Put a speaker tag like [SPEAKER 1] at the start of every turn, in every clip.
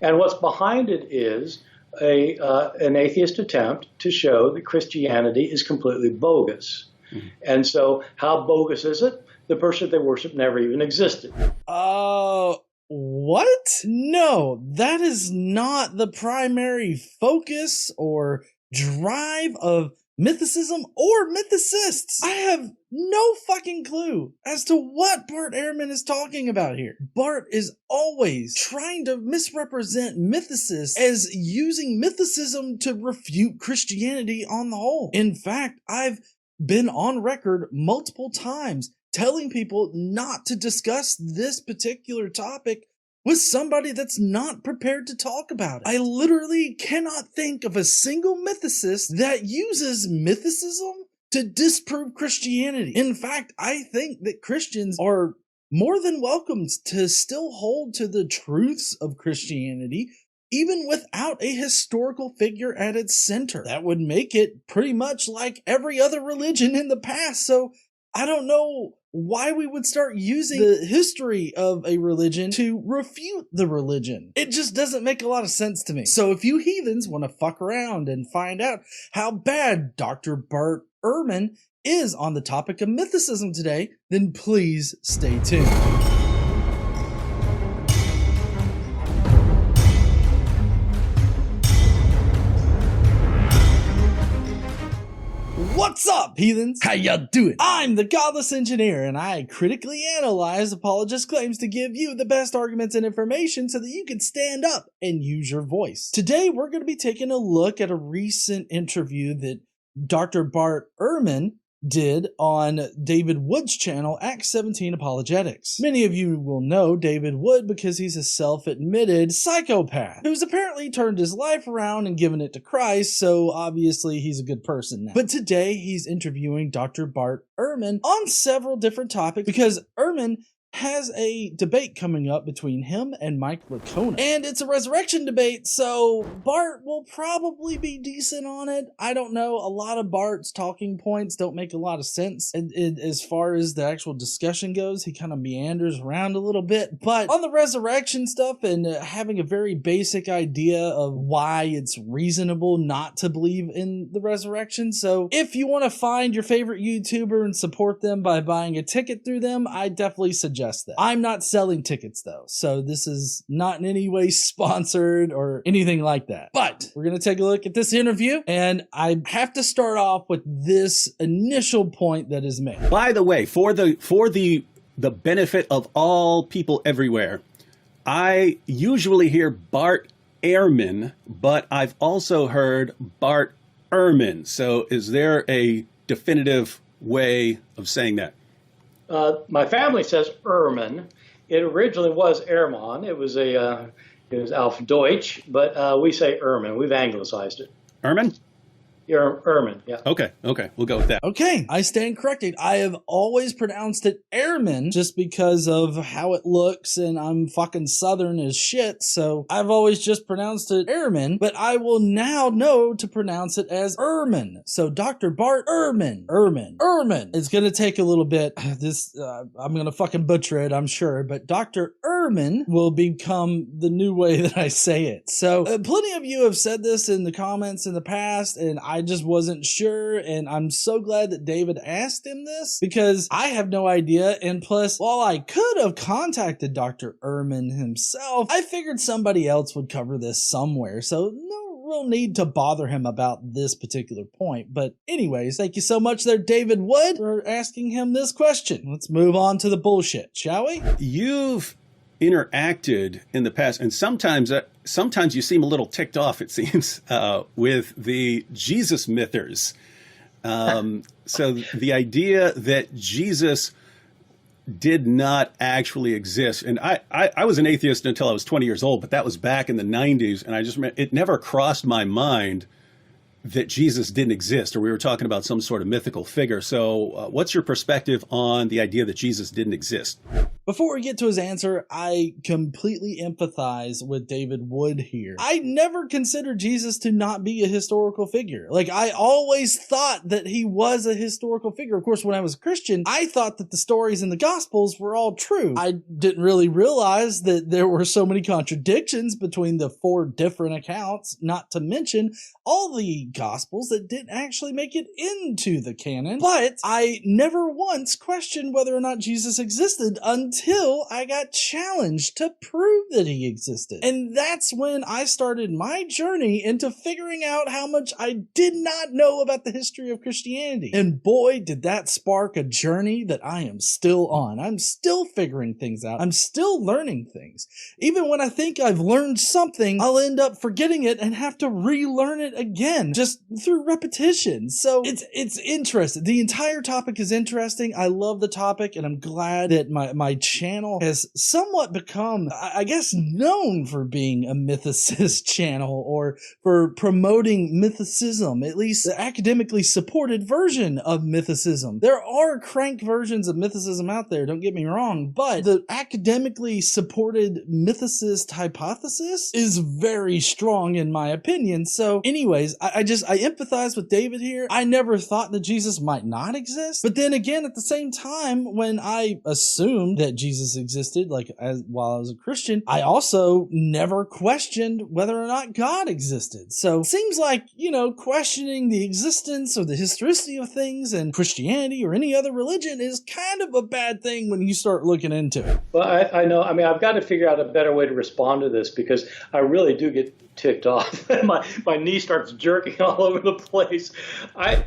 [SPEAKER 1] And what's behind it is an atheist attempt to show that Christianity is completely bogus. Mm-hmm. And so how bogus is it? The person they worship never even existed.
[SPEAKER 2] What? No, that is not the primary focus or drive of mythicism or mythicists. I have no fucking clue as to what Bart Ehrman is talking about here. Bart is always trying to misrepresent mythicists as using mythicism to refute Christianity on the whole. In fact, I've been on record multiple times telling people not to discuss this particular topic with somebody that's not prepared to talk about it. I literally cannot think of a single mythicist that uses mythicism to disprove Christianity. In fact, I think that Christians are more than welcome to still hold to the truths of Christianity, even without a historical figure at its center. That would make it pretty much like every other religion in the past. So I don't know why we would start using the history of a religion to refute the religion. It just doesn't make a lot of sense to me. So if you heathens want to fuck around and find out how bad Dr. Bart Ehrman is on the topic of mythicism today, then please stay tuned. What's up, heathens? How ya doing? I'm the Godless Engineer, and I critically analyze apologists' claims to give you the best arguments and information so that you can stand up and use your voice. Today, we're going to be taking a look at a recent interview that Dr. Bart Ehrman did on David Wood's channel, Act 17 Apologetics. Many of you will know David Wood because he's a self-admitted psychopath who's apparently turned his life around and given it to Christ, so obviously he's a good person now. But today he's interviewing Dr. Bart Ehrman on several different topics because Ehrman has a debate coming up between him and Mike Licona. And it's a resurrection debate, so Bart will probably be decent on it. I don't know. A lot of Bart's talking points don't make a lot of sense. And as far as the actual discussion goes, he kind of meanders around a little bit. But on the resurrection stuff and having a very basic idea of why it's reasonable not to believe in the resurrection. So if you want to find your favorite YouTuber and support them by buying a ticket through them, I definitely suggest that. I'm not selling tickets though, so this is not in any way sponsored or anything like that. But we're going to take a look at this interview, and I have to start off with this initial point that is made.
[SPEAKER 3] By the way, for the benefit of all people everywhere, I usually hear Bart Ehrman, but I've also heard Bart Ehrman. So is there a definitive way of saying that?
[SPEAKER 1] My family says Ehrman. It originally was Ehrman. It was Auf Deutsch, but we say Ehrman. We've anglicized it.
[SPEAKER 3] Ehrman?
[SPEAKER 1] Ehrman, yeah.
[SPEAKER 3] Okay, we'll go with that.
[SPEAKER 2] Okay, I stand corrected. I have always pronounced it Ehrman just because of how it looks, and I'm fucking Southern as shit, so I've always just pronounced it Ehrman, but I will now know to pronounce it as Ehrman. So Dr. Bart Ehrman. It's gonna take a little bit. I'm gonna fucking butcher it, I'm sure, but Dr. Ehrman will become the new way that I say it. So plenty of you have said this in the comments in the past, and I just wasn't sure, and I'm so glad that David asked him this because I have no idea. And plus, while I could have contacted Dr. Ehrman himself, I figured somebody else would cover this somewhere, so no real need to bother him about this particular point. But anyways, thank you so much there, David Wood, for asking him this question. Let's move on to the bullshit, shall we?
[SPEAKER 3] You've interacted in the past, and sometimes you seem a little ticked off, it seems, with the Jesus mythers. So the idea that Jesus did not actually exist, and I was an atheist until I was 20 years old, but that was back in the 90s, and it never crossed my mind that Jesus didn't exist, or we were talking about some sort of mythical figure. So what's your perspective on the idea that Jesus didn't exist?
[SPEAKER 2] Before we get to his answer, I completely empathize with David Wood here. I never considered Jesus to not be a historical figure. Like, I always thought that he was a historical figure. Of course, when I was a Christian, I thought that the stories in the Gospels were all true. I didn't really realize that there were so many contradictions between the 4 different accounts, not to mention all the Gospels that didn't actually make it into the canon. But I never once questioned whether or not Jesus existed until I got challenged to prove that he existed. And that's when I started my journey into figuring out how much I did not know about the history of Christianity. And boy, did that spark a journey that I am still on. I'm still figuring things out. I'm still learning things. Even when I think I've learned something, I'll end up forgetting it and have to relearn it again, just through repetition. So it's interesting. The entire topic is interesting. I love the topic, and I'm glad that my channel has somewhat become, I guess, known for being a mythicist channel, or for promoting mythicism, at least the academically supported version of mythicism. There are crank versions of mythicism out there, don't get me wrong, but the academically supported mythicist hypothesis is very strong in my opinion. So anyways, I empathize with David here. I never thought that Jesus might not exist, but then again, at the same time, when I assumed that Jesus existed, while I was a Christian, I also never questioned whether or not God existed. So it seems like, questioning the existence or the historicity of things in Christianity or any other religion is kind of a bad thing when you start looking into it.
[SPEAKER 1] Well, I know. I mean, I've got to figure out a better way to respond to this, because I really do get ticked off. my knee starts jerking all over the place. I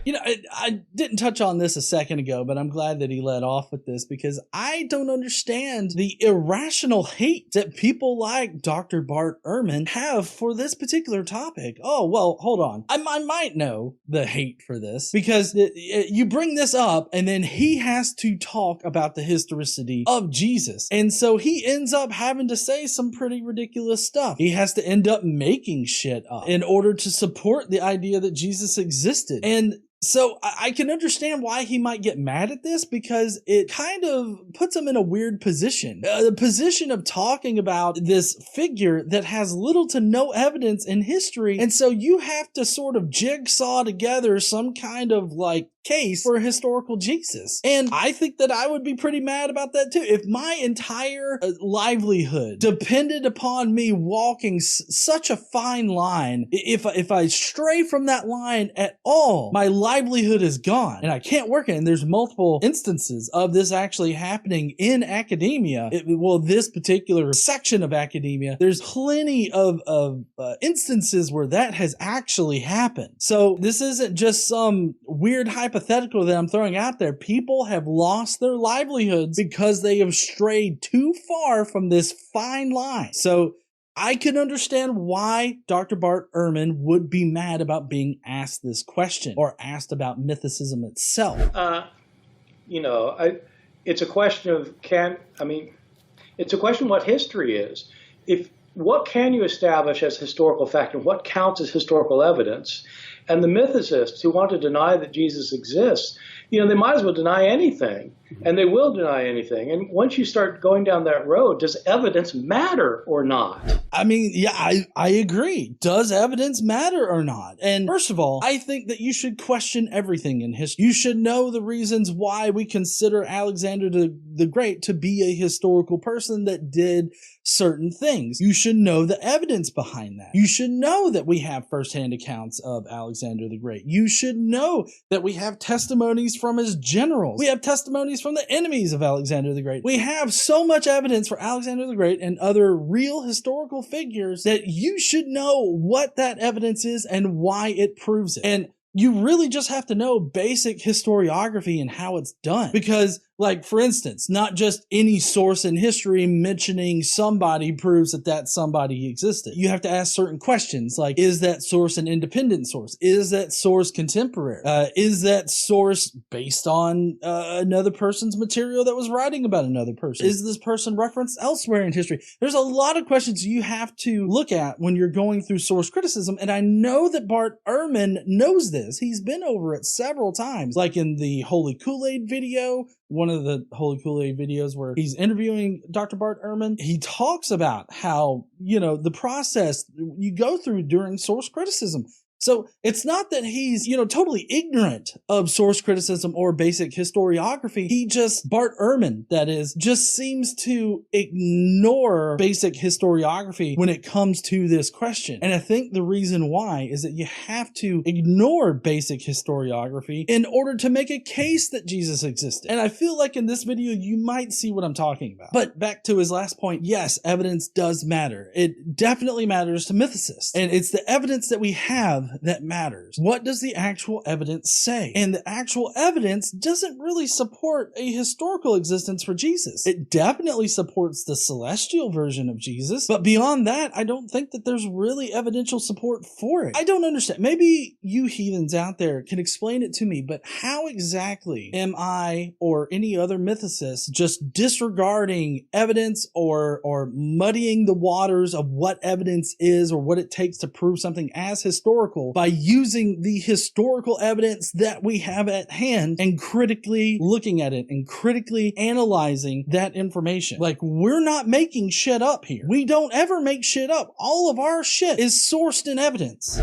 [SPEAKER 2] didn't touch on this a second ago, but I'm glad that he led off with this, because I don't understand the irrational hate that people like Dr. Bart Ehrman have for this particular topic. Oh, well, hold on. I might know the hate for this, because you bring this up and then he has to talk about the historicity of Jesus. And so he ends up having to say some pretty ridiculous stuff. He has to end up making shit up in order to support the idea that Jesus existed. And so I can understand why he might get mad at this, because it kind of puts him in a weird position. The position of talking about this figure that has little to no evidence in history. And so you have to sort of jigsaw together some kind of case for a historical Jesus. And I think that I would be pretty mad about that too. If my entire livelihood depended upon me walking such a fine line, if I stray from that line at all, my livelihood is gone and I can't work it. And there's multiple instances of this actually happening in academia. This particular section of academia, there's plenty of instances where that has actually happened. So this isn't just some weird hypothetical that I'm throwing out there. People have lost their livelihoods because they have strayed too far from this fine line. So I can understand why Dr. Bart Ehrman would be mad about being asked this question, or asked about mythicism itself.
[SPEAKER 1] It's a question of it's a question what history is. What can you establish as historical fact, and what counts as historical evidence? And the mythicists who want to deny that Jesus exists, they might as well deny anything, and they will deny anything. And once you start going down that road, does evidence matter or not?
[SPEAKER 2] I mean, yeah, I agree. Does evidence matter or not? And first of all, I think that you should question everything in history. You should know the reasons why we consider Alexander the Great to be a historical person that did certain things. You should know the evidence behind that. You should know that we have firsthand accounts of Alexander the Great. You should know that we have testimonies from his generals. We have testimonies from the enemies of Alexander the Great. We have so much evidence for Alexander the Great and other real historical figures that you should know what that evidence is and why it proves it. And you really just have to know basic historiography and how it's done. Because, for instance, not just any source in history mentioning somebody proves that somebody existed. You have to ask certain questions, like, is that source an independent source? Is that source contemporary? Is that source based on another person's material that was writing about another person? Is this person referenced elsewhere in history? There's a lot of questions you have to look at when you're going through source criticism, and I know that Bart Ehrman knows this. He's been over it several times, like in the Holy Kool-Aid video, one of the Holy Kool-Aid videos where he's interviewing Dr. Bart Ehrman, he talks about how, the process you go through during source criticism. So it's not that he's, totally ignorant of source criticism or basic historiography. Bart Ehrman, that is, just seems to ignore basic historiography when it comes to this question. And I think the reason why is that you have to ignore basic historiography in order to make a case that Jesus existed. And I feel like in this video, you might see what I'm talking about. But back to his last point, yes, evidence does matter. It definitely matters to mythicists. And it's the evidence that we have that matters. What does the actual evidence say? And the actual evidence doesn't really support a historical existence for Jesus. It definitely supports the celestial version of Jesus, but beyond that, I don't think that there's really evidential support for it. I don't understand. Maybe you heathens out there can explain it to me, but how exactly am I or any other mythicist just disregarding evidence or muddying the waters of what evidence is or what it takes to prove something as historical by using the historical evidence that we have at hand and critically looking at it and critically analyzing that information? Like, we're not making shit up here. We don't ever make shit up. All of our shit is sourced in evidence.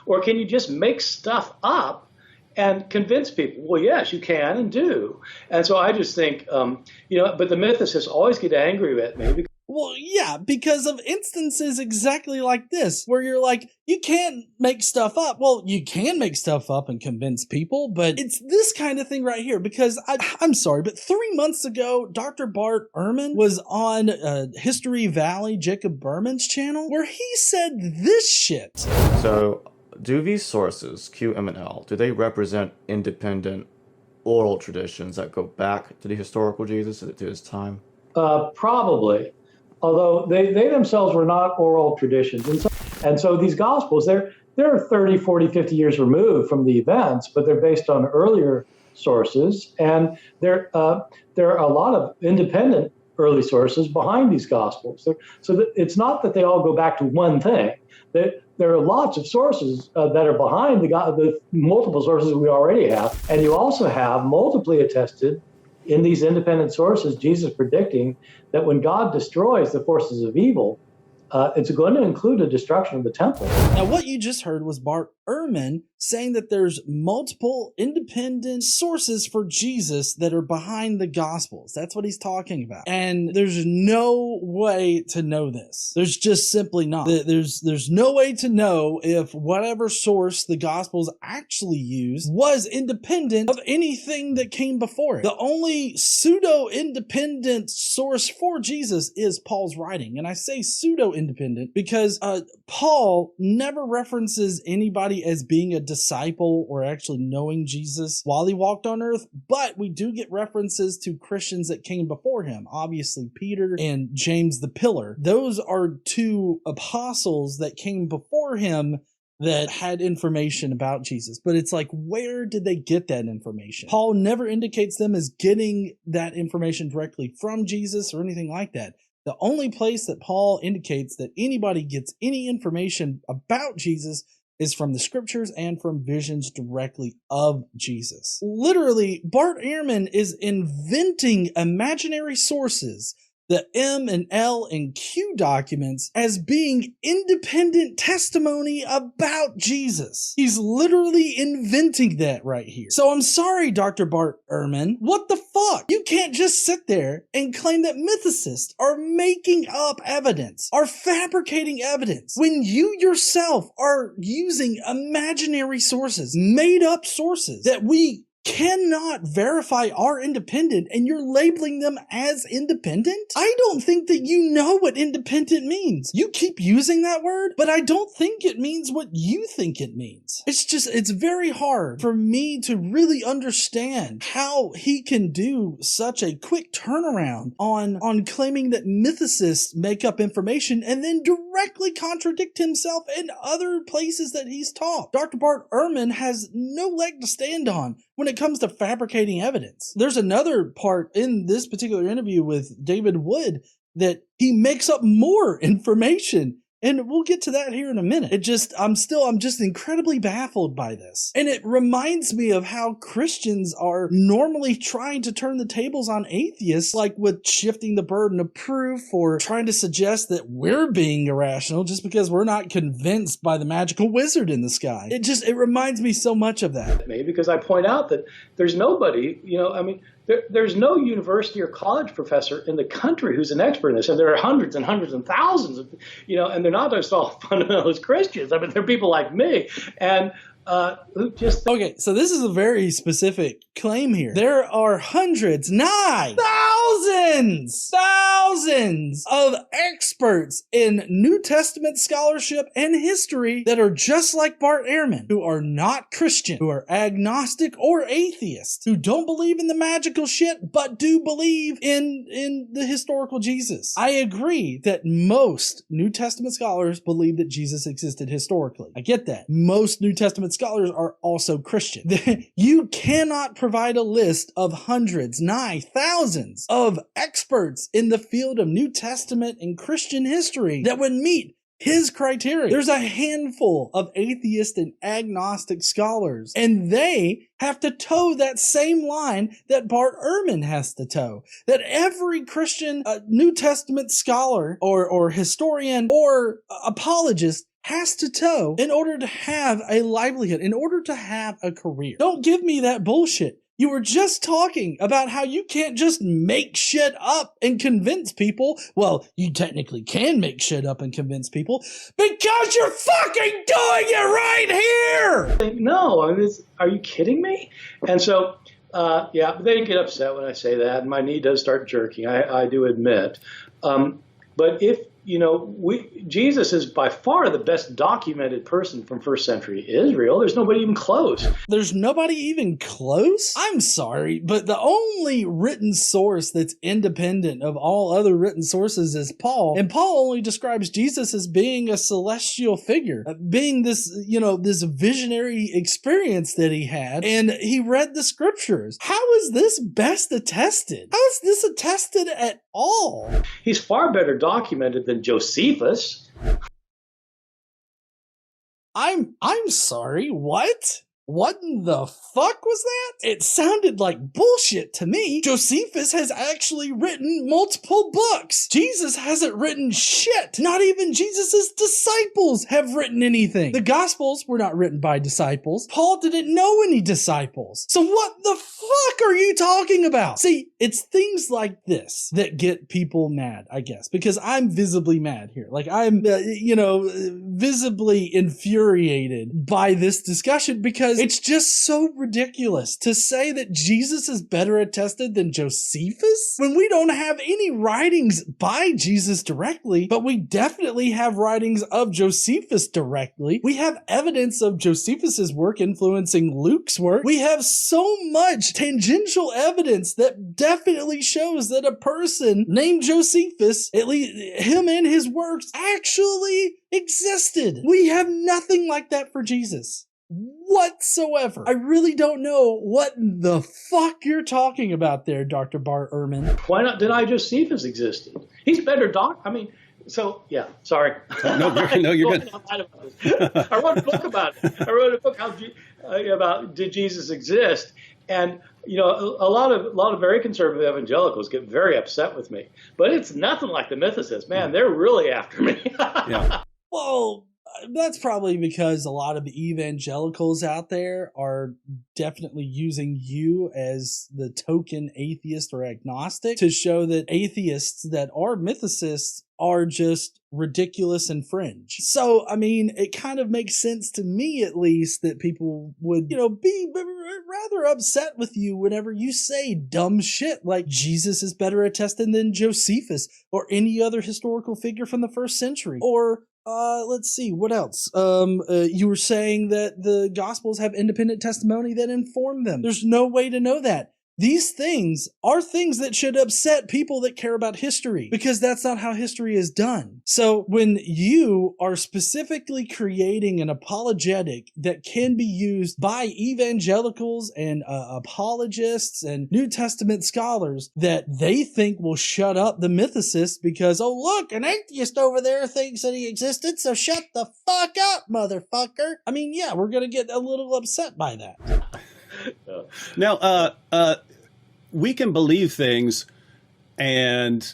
[SPEAKER 1] Or can you just make stuff up and convince people? Well, yes, you can and do. And so I just think, but the mythicists always get angry at me.
[SPEAKER 2] Well, yeah, because of instances exactly like this, where you're like, you can't make stuff up. Well, you can make stuff up and convince people, but it's this kind of thing right here, because I'm sorry, but 3 months ago, Dr. Bart Ehrman was on History Valley, Jacob Berman's channel, where he said this shit.
[SPEAKER 4] So, do these sources, Q, M, and L, do they represent independent oral traditions that go back to the historical Jesus, to his time?
[SPEAKER 1] Probably. Although they themselves were not oral traditions. And so these Gospels, they're 30, 40, 50 years removed from the events, but they're based on earlier sources. And there are a lot of independent early sources behind these Gospels. It's not that they all go back to one thing. There are lots of sources that are behind the multiple sources we already have. And you also have multiply attested in these independent sources, Jesus predicting that when God destroys the forces of evil, it's going to include a destruction of the temple.
[SPEAKER 2] Now, what you just heard was Bart Ehrman saying that there's multiple independent sources for Jesus that are behind the Gospels. That's what he's talking about. And there's no way to know this. There's just simply not. There's no way to know if whatever source the Gospels actually used was independent of anything that came before it. The only pseudo-independent source for Jesus is Paul's writing. And I say pseudo-independent because Paul never references anybody as being a disciple or actually knowing Jesus while he walked on earth, but we do get references to Christians that came before him. Obviously, Peter and James the Pillar. Those are two apostles that came before him that had information about Jesus. But it's like, where did they get that information? Paul never indicates them as getting that information directly from Jesus or anything like that. The only place that Paul indicates that anybody gets any information about Jesus is from the scriptures and from visions directly of Jesus. Literally, Bart Ehrman is inventing imaginary sources, the M and L and Q documents, as being independent testimony about Jesus. He's literally inventing that right here. So I'm sorry, Dr. Bart Ehrman. What the fuck? You can't just sit there and claim that mythicists are making up evidence, are fabricating evidence, when you yourself are using imaginary sources, made up sources that we cannot verify are independent, and you're labeling them as independent? I don't think that you know what independent means. You keep using that word, but I don't think it means what you think it means. It's very hard for me to really understand how he can do such a quick turnaround on claiming that mythicists make up information and then directly contradict himself in other places that he's taught. Dr. Bart Ehrman has no leg to stand on when it comes to fabricating evidence. There's another part in this particular interview with David Wood that he makes up more information And we'll get to that here in a minute. I'm just incredibly baffled by this. And it reminds me of how Christians are normally trying to turn the tables on atheists, like with shifting the burden of proof or trying to suggest that we're being irrational just because we're not convinced by the magical wizard in the sky. It reminds me so much of that.
[SPEAKER 1] Because I point out that there's nobody, there's no university or college professor in the country who's an expert in this, and there are hundreds and hundreds and thousands of, and they're not just all fundamentalist Christians. I mean, they're people like me, and who just...
[SPEAKER 2] Okay, so this is a very specific claim here. There are hundreds, thousands of experts in New Testament scholarship and history that are just like Bart Ehrman, who are not Christian, who are agnostic or atheist, who don't believe in the magical shit, but do believe in the historical Jesus. I agree that most New Testament scholars believe that Jesus existed historically. I get that. Most New Testament scholars are also Christian. You cannot provide a list of hundreds, thousands of experts in the field of New Testament and Christian history that would meet his criteria. There's a handful of atheist and agnostic scholars, and they have to toe that same line that Bart Ehrman has to toe, that every Christian New Testament scholar or historian or apologist has to toe in order to have a livelihood, in order to have a career. Don't give me that bullshit. You were just talking about how you can't just make shit up and convince people. Well, you technically can make shit up and convince people because you're fucking doing it right here.
[SPEAKER 1] No, are you kidding me? And so, they get upset when I say that, and my knee does start jerking, I do admit. But if Jesus is by far the best documented person from first century Israel. There's nobody even close.
[SPEAKER 2] There's nobody even close? I'm sorry, but the only written source that's independent of all other written sources is Paul. And Paul only describes Jesus as being a celestial figure, being this, this visionary experience that he had. And he read the scriptures. How is this best attested? How is this attested at all?
[SPEAKER 1] He's far better documented than Josephus.
[SPEAKER 2] I'm sorry, what? What in the fuck was that? It sounded like bullshit to me. Josephus has actually written multiple books. Jesus hasn't written shit. Not even Jesus' disciples have written anything. The Gospels were not written by disciples. Paul didn't know any disciples. So what the fuck are you talking about? See, it's things like this that get people mad, I guess, because I'm visibly mad here. Like I'm, visibly infuriated by this discussion because it's just so ridiculous to say that Jesus is better attested than Josephus when we don't have any writings by Jesus directly, but we definitely have writings of Josephus directly. We have evidence of Josephus's work influencing Luke's work. We have so much tangential evidence that definitely shows that a person named Josephus, at least him and his works, actually existed. We have nothing like that for Jesus whatsoever. I really don't know what the fuck you're talking about there, Dr. Bart Ehrman.
[SPEAKER 1] Why not deny Josephus existed? He's better sorry.
[SPEAKER 3] No, you're good.
[SPEAKER 1] I wrote a book about it. I wrote a book about did Jesus exist? And a lot of very conservative evangelicals get very upset with me, but it's nothing like the mythicists. Man, they're really after me.
[SPEAKER 3] Yeah.
[SPEAKER 2] Well, that's probably because a lot of evangelicals out there are definitely using you as the token atheist or agnostic to show that atheists that are mythicists are just ridiculous and fringe. So, I mean, it kind of makes sense to me, at least, that people would, be rather upset with you whenever you say dumb shit like Jesus is better attested than Josephus or any other historical figure from the first century. Or let's see, what else? You were saying that the Gospels have independent testimony that inform them. There's no way to know that. These things are things that should upset people that care about history, because that's not how history is done. So when you are specifically creating an apologetic that can be used by evangelicals and apologists and New Testament scholars that they think will shut up the mythicists because, oh, look, an atheist over there thinks that he existed, so shut the fuck up, motherfucker. I mean, yeah, we're going to get a little upset by that.
[SPEAKER 3] Now, we can believe things and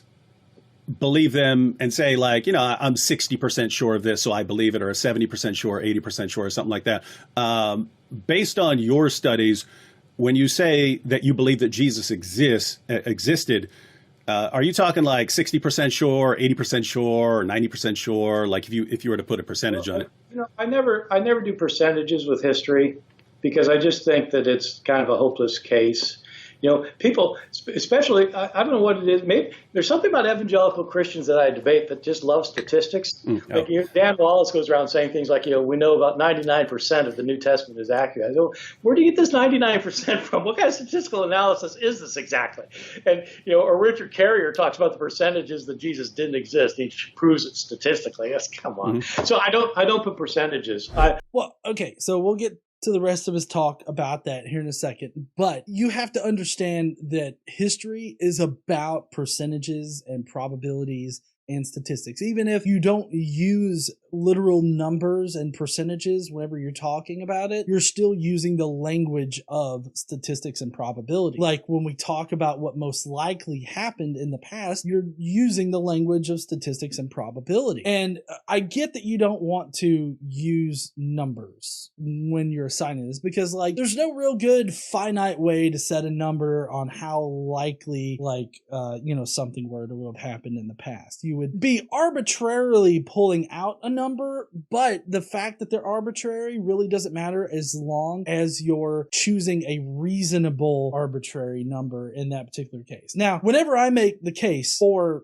[SPEAKER 3] believe them and say, like, you know, I'm 60% sure of this, so I believe it, or 70% sure, 80% sure, or something like that. Based on your studies, when you say that you believe that Jesus existed, are you talking like 60% sure, 80% sure, or 90% sure? Like if you were to put a percentage on it?
[SPEAKER 1] You know, I never do percentages with history, because I just think that it's kind of a hopeless case. You know, people, especially, I don't know what it is. Maybe there's something about evangelical Christians that I debate that just love statistics. Like, Dan Wallace goes around saying things like, you know, we know about 99% of the New Testament is accurate. I go, where do you get this 99% from? What kind of statistical analysis is this exactly? And, you know, or Richard Carrier talks about the percentages that Jesus didn't exist. He proves it statistically. Yes, come on. So I don't put percentages.
[SPEAKER 2] Well, okay, so we'll get to the rest of his talk about that here in a second. But you have to understand that history is about percentages and probabilities and statistics. Even if you don't use literal numbers and percentages whenever you're talking about it, you're still using the language of statistics and probability. Like when we talk about what most likely happened in the past, you're using the language of statistics and probability. And I get that you don't want to use numbers when you're assigning this, because like there's no real good finite way to set a number on how likely something were to have happened in the past. You would be arbitrarily pulling out a number, but the fact that they're arbitrary really doesn't matter as long as you're choosing a reasonable arbitrary number in that particular case. Now, whenever I make the case for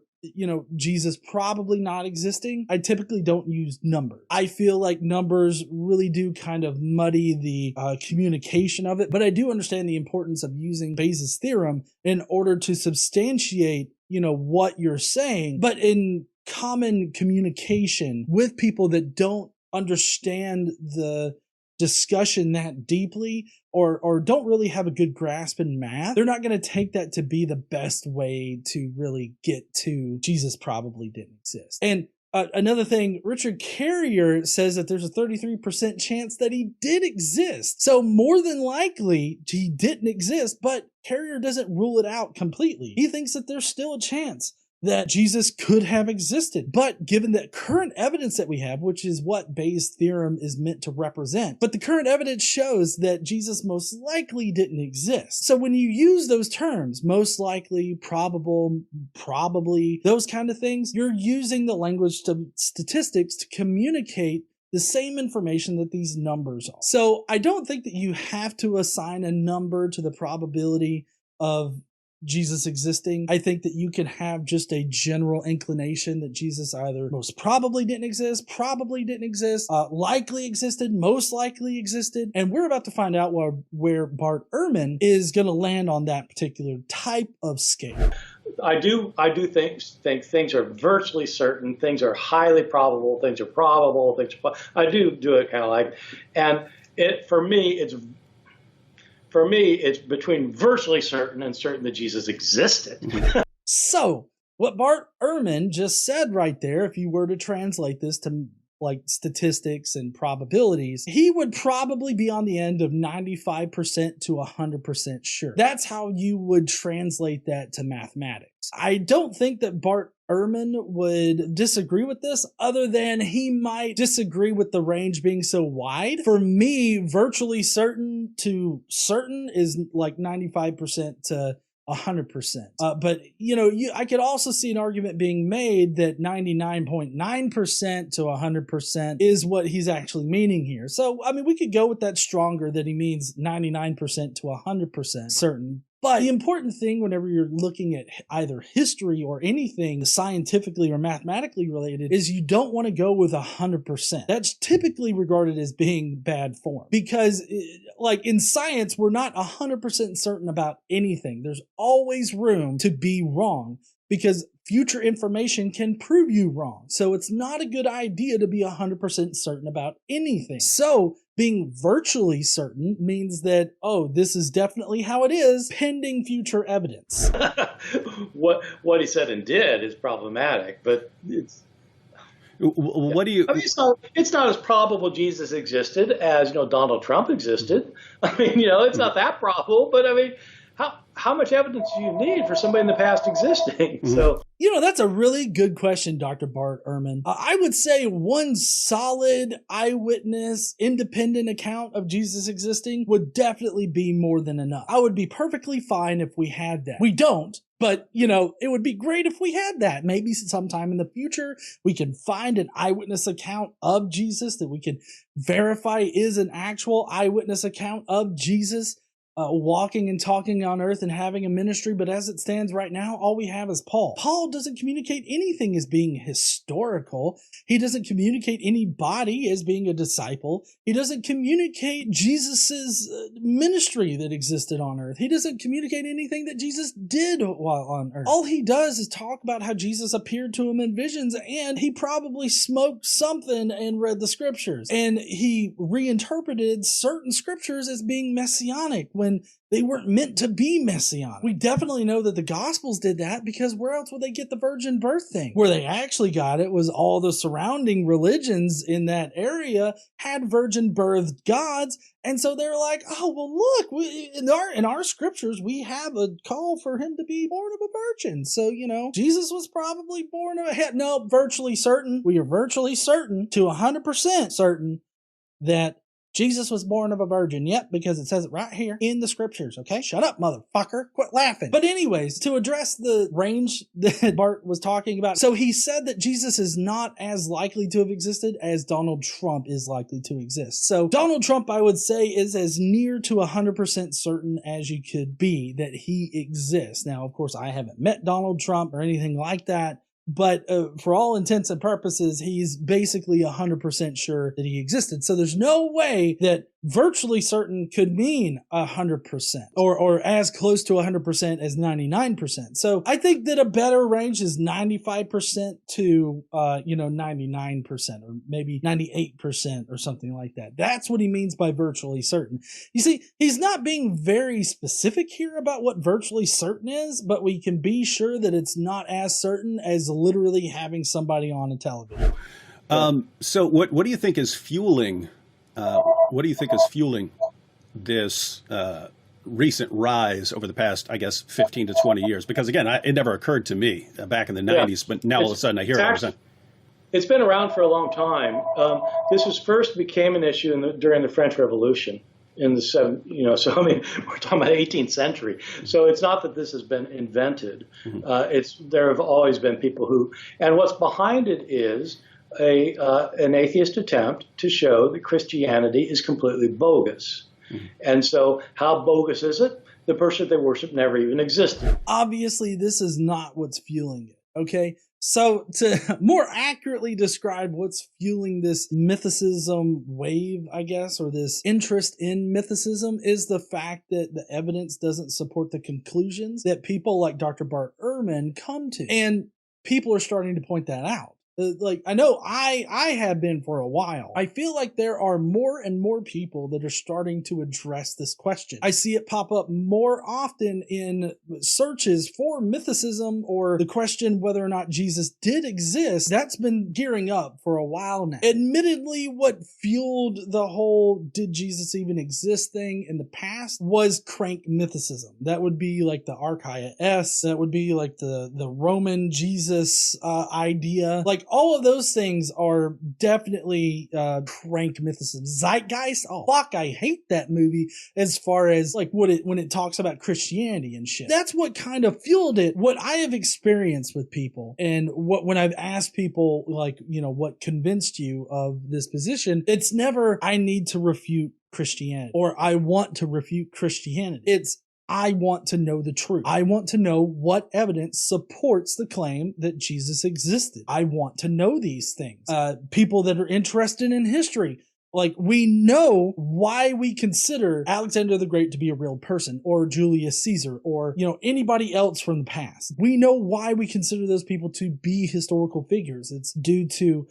[SPEAKER 2] Jesus probably not existing, I typically don't use numbers. I feel like numbers really do kind of muddy the communication of it, but I do understand the importance of using Bayes' theorem in order to substantiate what you're saying. But in common communication with people that don't understand the discussion that deeply, or don't really have a good grasp in math, they're not going to take that to be the best way to really get to Jesus probably didn't exist. And another thing, Richard Carrier says that there's a 33% chance that he did exist. So more than likely he didn't exist, but Carrier doesn't rule it out completely. He thinks that there's still a chance that Jesus could have existed. But given the current evidence that we have, which is what Bayes' theorem is meant to represent, but the current evidence shows that Jesus most likely didn't exist. So when you use those terms, most likely, probable, probably, those kind of things, you're using the language to statistics to communicate the same information that these numbers are. So I don't think that you have to assign a number to the probability of Jesus existing. I think that you can have just a general inclination that Jesus either most probably didn't exist, likely existed, most likely existed. And we're about to find out where Bart Ehrman is going to land on that particular type of scale.
[SPEAKER 1] I do think things are virtually certain, things are highly probable, things are probable, I do it kind of like, and for me it's between virtually certain and certain that Jesus existed.
[SPEAKER 2] So what Bart Ehrman just said right there, if you were to translate this to like statistics and probabilities, he would probably be on the end of 95% to 100% sure. That's how you would translate that to mathematics. I don't think that Bart Ehrman would disagree with this, other than he might disagree with the range being so wide. For me, virtually certain to certain is like 95% to 100%. But I could also see an argument being made that 99.9% to 100% is what he's actually meaning here. So, I mean, we could go with that stronger, that he means 99% to 100% certain. But the important thing whenever you're looking at either history or anything scientifically or mathematically related is you don't want to go with 100%. That's typically regarded as being bad form because like in science, we're not 100% certain about anything. There's always room to be wrong because future information can prove you wrong. So it's not a good idea to be 100% certain about anything. So being virtually certain means that, oh, this is definitely how it is, pending future evidence.
[SPEAKER 1] What he said and did is problematic, but it's.
[SPEAKER 3] What do you?
[SPEAKER 1] I mean, it's not as probable Jesus existed as Donald Trump existed. I mean, it's not that probable, but I mean, how much evidence do you need for somebody in the past existing? So.
[SPEAKER 2] That's a really good question, Dr. Bart Ehrman. I would say one solid eyewitness, independent account of Jesus existing would definitely be more than enough. I would be perfectly fine if we had that. We don't, but, it would be great if we had that. Maybe sometime in the future, we can find an eyewitness account of Jesus that we can verify is an actual eyewitness account of Jesus. Walking and talking on earth and having a ministry, but as it stands right now, all we have is Paul. Paul doesn't communicate anything as being historical. He doesn't communicate anybody as being a disciple. He doesn't communicate Jesus's ministry that existed on earth. He doesn't communicate anything that Jesus did while on earth. All he does is talk about how Jesus appeared to him in visions, and he probably smoked something and read the scriptures. And he reinterpreted certain scriptures as being messianic when they weren't meant to be messianic. We definitely know that the Gospels did that because where else would they get the virgin birth thing? Where they actually got it was all the surrounding religions in that area had virgin birthed gods. And so they're like, oh, well, look, in our scriptures, we have a call for him to be born of a virgin. So, Jesus was probably born of virtually certain. We are virtually certain to 100% certain that Jesus was born of a virgin. Yep, because it says it right here in the scriptures. Okay, shut up, motherfucker. Quit laughing. But anyways, to address the range that Bart was talking about, so he said that Jesus is not as likely to have existed as Donald Trump is likely to exist. So Donald Trump, I would say, is as near to 100% certain as you could be that he exists. Now, of course, I haven't met Donald Trump or anything like that. But for all intents and purposes, he's basically 100% sure that he existed. So there's no way that virtually certain could mean 100% or as close to 100% as 99%. So I think that a better range is 95% to 99% or maybe 98% or something like that. That's what he means by virtually certain. You see, he's not being very specific here about what virtually certain is, but we can be sure that it's not as certain as literally having somebody on a television.
[SPEAKER 3] So what do you think is fueling this recent rise over the past, I guess, 15 to 20 years? Because again, it never occurred to me back in the 90s, but now all of a sudden I hear it.
[SPEAKER 1] It's been around for a long time. This was first became an issue during the French Revolution in the so I mean, we're talking about 18th century. So it's not that this has been invented. There have always been people who, and what's behind it is an atheist attempt to show that Christianity is completely bogus. And so how bogus is it? The person they worship never even existed.
[SPEAKER 2] Obviously, this is not what's fueling it, okay? So to more accurately describe what's fueling this mythicism wave, I guess, or this interest in mythicism is the fact that the evidence doesn't support the conclusions that people like Dr. Bart Ehrman come to. And people are starting to point that out. I know I have been for a while. I feel like there are more and more people that are starting to address this question. I see it pop up more often in searches for mythicism or the question whether or not Jesus did exist. That's been gearing up for a while now. Admittedly, what fueled the whole did Jesus even exist thing in the past was crank mythicism. That would be like the Archaea S. That would be like the Roman Jesus idea. Like all of those things are definitely crank mythicism. Zeitgeist, oh fuck, I hate that movie as far as like when it talks about Christianity and shit. That's what kind of fueled it. What I have experienced with people and when I've asked people like, what convinced you of this position, it's never I need to refute Christianity or I want to refute Christianity. It's I want to know the truth. I want to know what evidence supports the claim that Jesus existed. I want to know these things. People that are interested in history, like, we know why we consider Alexander the Great to be a real person, or Julius Caesar, or, anybody else from the past. We know why we consider those people to be historical figures. It's due to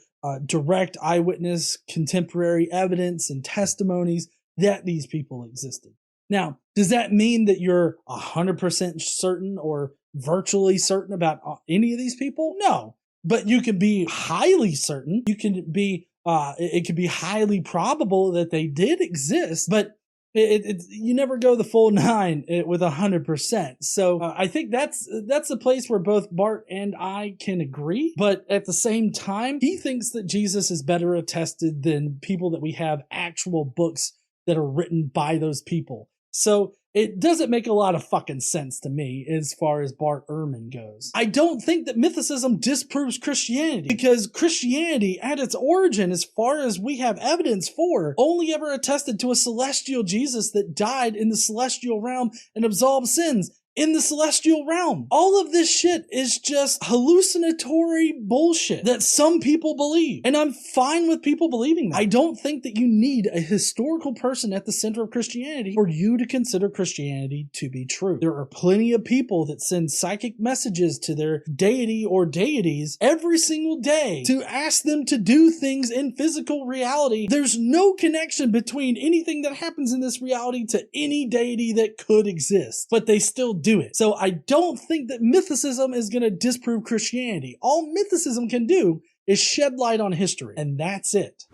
[SPEAKER 2] direct eyewitness, contemporary evidence, and testimonies that these people existed. Now, does that mean that you're 100% certain or virtually certain about any of these people? No, but you can be highly certain. You can be it could be highly probable that they did exist, but you never go the full 9 with 100%. So I think that's the place where both Bart and I can agree. But at the same time, he thinks that Jesus is better attested than people that we have actual books that are written by those people. So it doesn't make a lot of fucking sense to me as far as Bart Ehrman goes. I don't think that mythicism disproves Christianity, because Christianity at its origin, as far as we have evidence for, only ever attested to a celestial Jesus that died in the celestial realm and absolved sins in the celestial realm. All of this shit is just hallucinatory bullshit that some people believe. And I'm fine with people believing that. I don't think that you need a historical person at the center of Christianity for you to consider Christianity to be true. There are plenty of people that send psychic messages to their deity or deities every single day to ask them to do things in physical reality. There's no connection between anything that happens in this reality to any deity that could exist, but they still do it. So I don't think that mythicism is going to disprove Christianity. All mythicism can do is shed light on history, and that's it.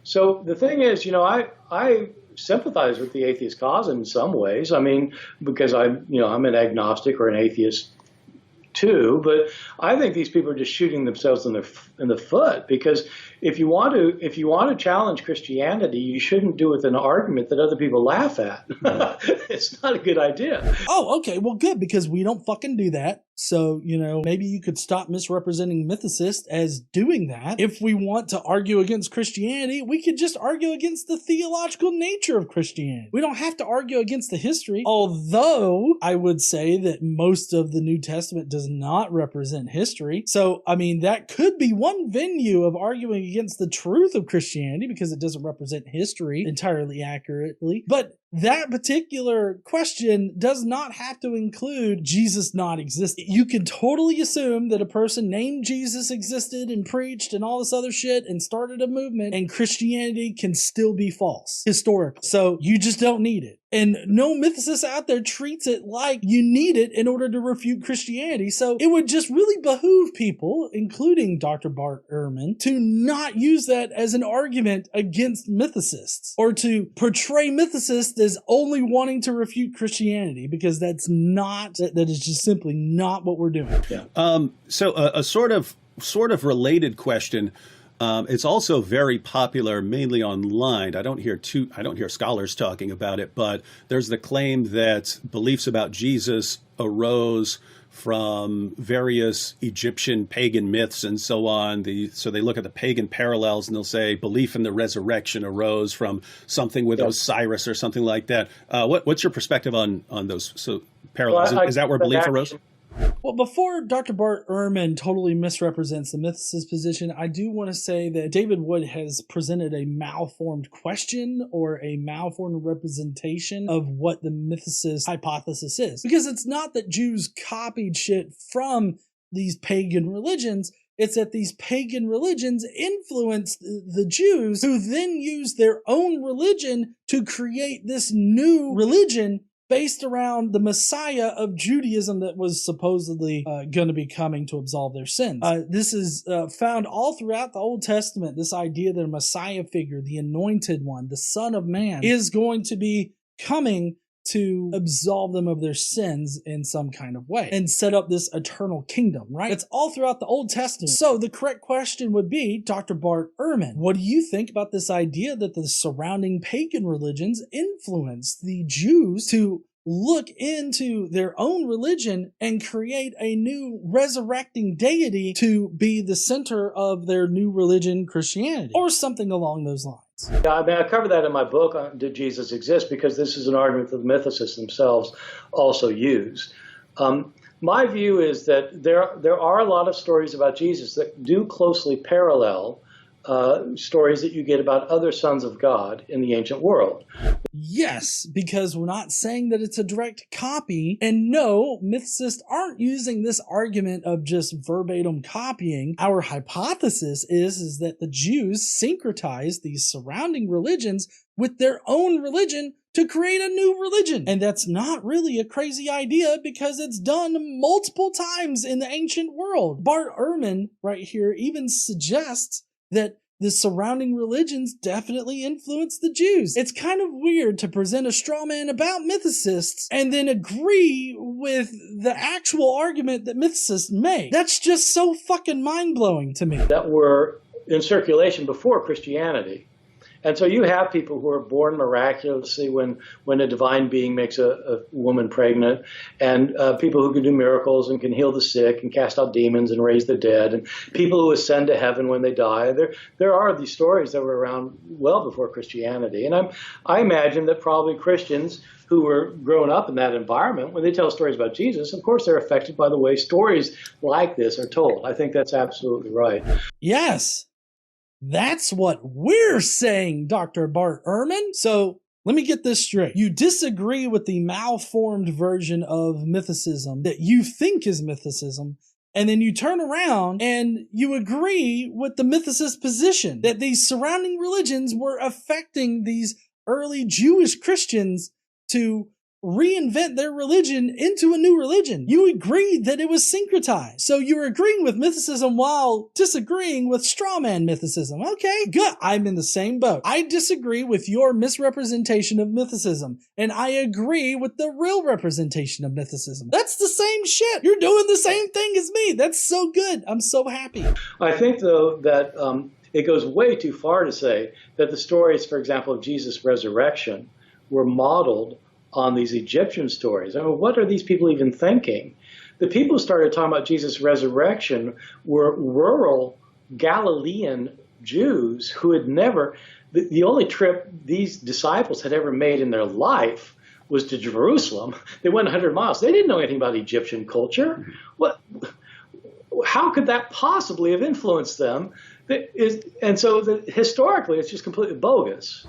[SPEAKER 1] So the thing is, I sympathize with the atheist cause in some ways. I mean, because I'm an agnostic or an atheist too, but I think these people are just shooting themselves in the foot, because if you want to challenge Christianity, you shouldn't do it with an argument that other people laugh at. It's not a good idea.
[SPEAKER 2] Oh, okay. Well, good, because we don't fucking do that. So, maybe you could stop misrepresenting mythicists as doing that. If we want to argue against Christianity, we could just argue against the theological nature of Christianity. We don't have to argue against the history, although I would say that most of the New Testament does not represent history. So, I mean, that could be one venue of arguing against the truth of Christianity, because it doesn't represent history entirely accurately. But that particular question does not have to include Jesus not existing. You can totally assume that a person named Jesus existed and preached and all this other shit and started a movement, and Christianity can still be false historically. So you just don't need it. And no mythicist out there treats it like you need it in order to refute Christianity. So it would just really behoove people, including Dr. Bart Ehrman, to not use that as an argument against mythicists, or to portray mythicists as only wanting to refute Christianity, because that is just simply not what we're doing.
[SPEAKER 3] Yeah. So a sort of related question. It's also very popular, mainly online. I don't hear scholars talking about it, but there's the claim that beliefs about Jesus arose from various Egyptian pagan myths and so on. So they look at the pagan parallels and they'll say belief in the resurrection arose from something with Osiris or something like that. What's your perspective on those parallels? Is that where belief arose?
[SPEAKER 2] Well, before Dr. Bart Ehrman totally misrepresents the mythicist position, I do want to say that David Wood has presented a malformed question or a malformed representation of what the mythicist hypothesis is. Because it's not that Jews copied shit from these pagan religions. It's that these pagan religions influenced the Jews, who then used their own religion to create this new religion based around the Messiah of Judaism that was supposedly going to be coming to absolve their sins. This is found all throughout the Old Testament, this idea that a Messiah figure, the anointed one, the Son of Man, is going to be coming to absolve them of their sins in some kind of way and set up this eternal kingdom, right? It's all throughout the Old Testament. So the correct question would be, Dr. Bart Ehrman, what do you think about this idea that the surrounding pagan religions influenced the Jews to look into their own religion and create a new resurrecting deity to be the center of their new religion, Christianity, or something along those lines.
[SPEAKER 1] Yeah, I mean, I cover that in my book on Did Jesus Exist, because this is an argument that the mythicists themselves also use. My view is that there are a lot of stories about Jesus that do closely parallel stories that you get about other sons of God in the ancient world.
[SPEAKER 2] Yes, because we're not saying that it's a direct copy. And no, mythicists aren't using this argument of just verbatim copying. Our hypothesis is that the Jews syncretized these surrounding religions with their own religion to create a new religion. And that's not really a crazy idea because it's done multiple times in the ancient world. Bart Ehrman right here even suggests that the surrounding religions definitely influenced the Jews. It's kind of weird to present a straw man about mythicists and then agree with the actual argument that mythicists make. That's just so fucking mind-blowing to me.
[SPEAKER 1] That were in circulation before Christianity. And so you have people who are born miraculously when a divine being makes a woman pregnant, and people who can do miracles and can heal the sick and cast out demons and raise the dead, and people who ascend to heaven when they die. There are these stories that were around well before Christianity. And I imagine that probably Christians who were growing up in that environment, when they tell stories about Jesus, of course they're affected by the way stories like this are told. I think that's absolutely right.
[SPEAKER 2] Yes. That's what we're saying, Dr. Bart Ehrman. So let me get this straight. You disagree with the malformed version of mythicism that you think is mythicism, and then you turn around and you agree with the mythicist position that these surrounding religions were affecting these early Jewish Christians to reinvent their religion into a new religion. You agreed that it was syncretized. So you're agreeing with mythicism while disagreeing with strawman mythicism. Okay, good. I'm in the same boat. I disagree with your misrepresentation of mythicism, and I agree with the real representation of mythicism. That's the same shit. You're doing the same thing as me. That's so good. I'm so happy.
[SPEAKER 1] I think, though, that it goes way too far to say that the stories, for example, of Jesus' resurrection were modeled on these Egyptian stories. I mean, what are these people even thinking? The people who started talking about Jesus' resurrection were rural Galilean Jews who had never, the only trip these disciples had ever made in their life was to Jerusalem. They went 100 miles. They didn't know anything about Egyptian culture. How could that possibly have influenced them? And so historically, it's just completely bogus.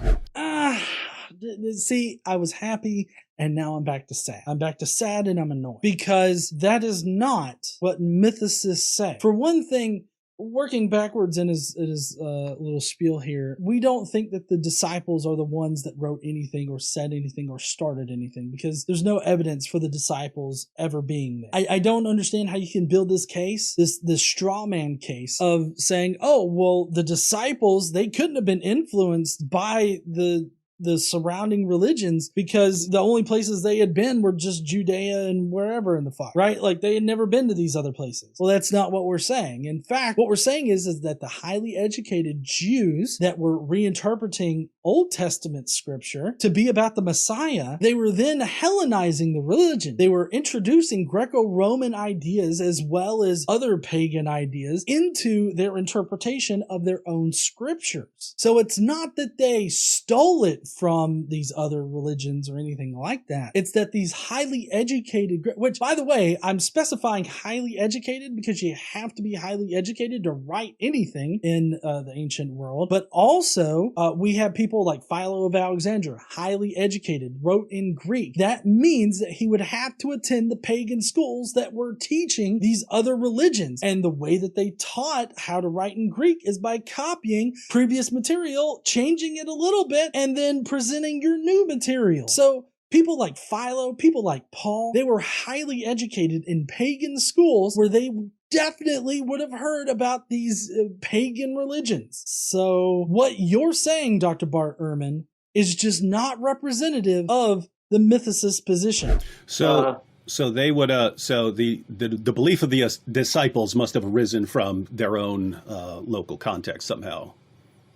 [SPEAKER 2] See, I was happy and now I'm back to sad. I'm back to sad and I'm annoyed because that is not what mythicists say. For one thing, working backwards in his little spiel here, we don't think that the disciples are the ones that wrote anything or said anything or started anything because there's no evidence for the disciples ever being there. I don't understand how you can build this case, this straw man case of saying, oh, well, the disciples, they couldn't have been influenced by the surrounding religions because the only places they had been were just Judea and wherever in the fuck, right? Like they had never been to these other places. Well, that's not what we're saying. In fact, what we're saying is that the highly educated Jews that were reinterpreting Old Testament scripture to be about the Messiah, they were then Hellenizing the religion. They were introducing Greco-Roman ideas as well as other pagan ideas into their interpretation of their own scriptures. So it's not that they stole it from these other religions or anything like that. It's that these highly educated, which by the way, I'm specifying highly educated because you have to be highly educated to write anything in the ancient world. But also we have people like Philo of Alexandria, highly educated, wrote in Greek. That means that he would have to attend the pagan schools that were teaching these other religions. And the way that they taught how to write in Greek is by copying previous material, changing it a little bit, and then presenting your new material. So people like Philo, people like Paul, they were highly educated in pagan schools where they definitely would have heard about these pagan religions. So what you're saying, Dr. Bart Ehrman, is just not representative of the mythicist position.
[SPEAKER 3] So they would so the belief of the disciples must have arisen from their own local context somehow.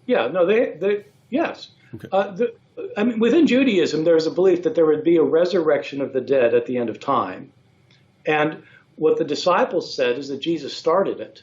[SPEAKER 1] Yeah, no, they yes. Okay. I mean, within Judaism, there's a belief that there would be a resurrection of the dead at the end of time. And what the disciples said is that Jesus started it.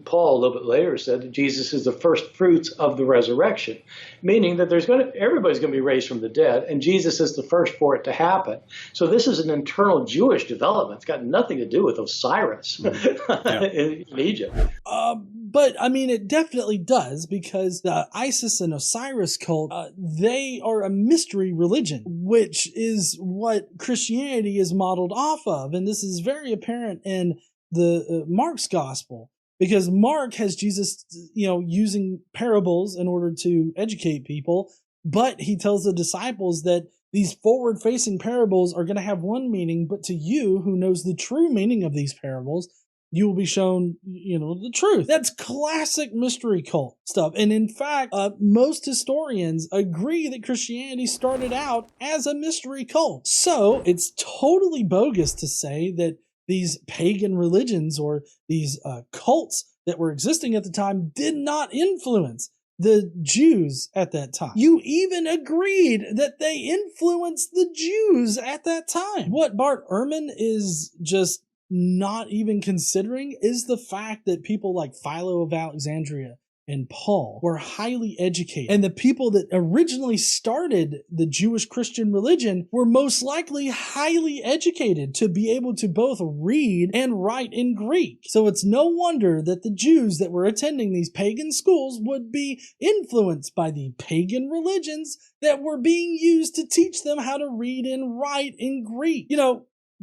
[SPEAKER 1] Paul a little bit later said that Jesus is the first fruits of the resurrection, meaning that everybody's going to be raised from the dead, and Jesus is the first for it to happen. So this is an internal Jewish development. It's got nothing to do with Osiris in Egypt.
[SPEAKER 2] But I mean, it definitely does, because the Isis and Osiris cult, they are a mystery religion, which is what Christianity is modeled off of. And this is very apparent in the Mark's gospel, because Mark has Jesus, using parables in order to educate people. But he tells the disciples that these forward-facing parables are going to have one meaning, but to you who knows the true meaning of these parables, you will be shown, the truth. That's classic mystery cult stuff. And in fact, most historians agree that Christianity started out as a mystery cult. So it's totally bogus to say that these pagan religions or these cults that were existing at the time did not influence the Jews at that time. You even agreed that they influenced the Jews at that time. What Bart Ehrman is just not even considering is the fact that people like Philo of Alexandria and Paul were highly educated. And the people that originally started the Jewish Christian religion were most likely highly educated to be able to both read and write in Greek. So it's no wonder that the Jews that were attending these pagan schools would be influenced by the pagan religions that were being used to teach them how to read and write in Greek.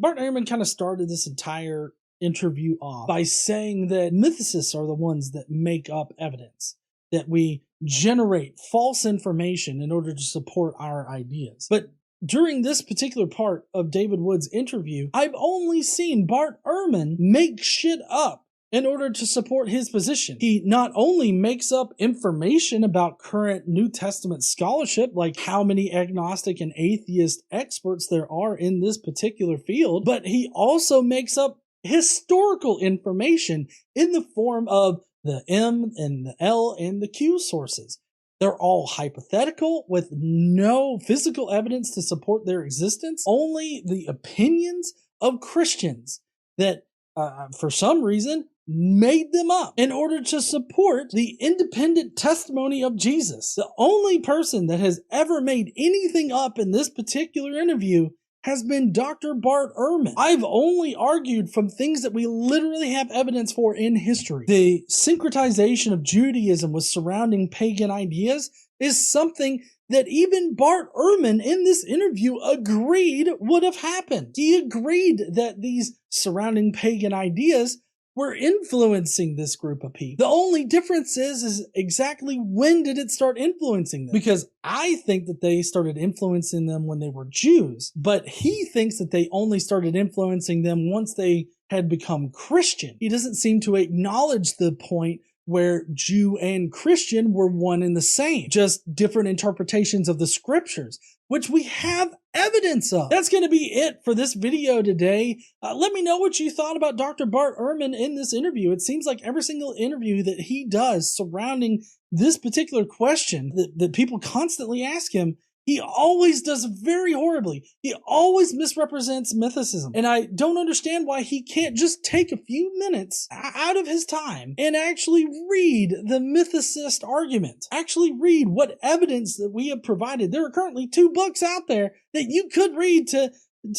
[SPEAKER 2] Bart Ehrman kind of started this entire interview off by saying that mythicists are the ones that make up evidence, that we generate false information in order to support our ideas. But during this particular part of David Wood's interview, I've only seen Bart Ehrman make shit up in order to support his position. He not only makes up information about current New Testament scholarship, like how many agnostic and atheist experts there are in this particular field, but he also makes up historical information in the form of the M and the L and the Q sources. They're all hypothetical with no physical evidence to support their existence, only the opinions of Christians that, for some reason, made them up in order to support the independent testimony of Jesus. The only person that has ever made anything up in this particular interview has been Dr. Bart Ehrman. I've only argued from things that we literally have evidence for in history. The syncretization of Judaism with surrounding pagan ideas is something that even Bart Ehrman in this interview agreed would have happened. He agreed that these surrounding pagan ideas were influencing this group of people. The only difference is exactly when did it start influencing them? Because I think that they started influencing them when they were Jews, but he thinks that they only started influencing them once they had become Christian. He doesn't seem to acknowledge the point where Jew and Christian were one and the same, just different interpretations of the scriptures, which we have evidence of. That's going to be it for this video today. Let me know what you thought about Dr. Bart Ehrman in this interview. It seems like every single interview that he does surrounding this particular question that people constantly ask him, he always does very horribly. He always misrepresents mythicism. And I don't understand why he can't just take a few minutes out of his time and actually read the mythicist argument. Actually read what evidence that we have provided. There are currently 2 books out there that you could read to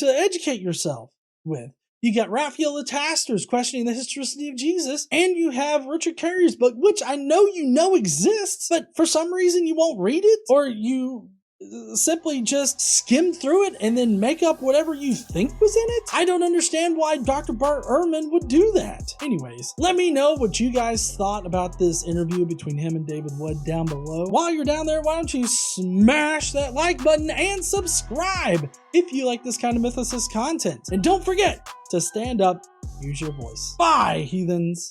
[SPEAKER 2] educate yourself with. You got Raphael Taster's Questioning the Historicity of Jesus, and you have Richard Carey's book, which I know you know exists, but for some reason you won't read it, or you simply just skim through it and then make up whatever you think was in it. I don't understand why Dr. Bart Ehrman would do that. Anyways, let me know what you guys thought about this interview between him and David Wood down below. While you're down there, why don't you smash that like button and subscribe if you like this kind of mythicist content. And don't forget to stand up, use your voice. Bye, heathens.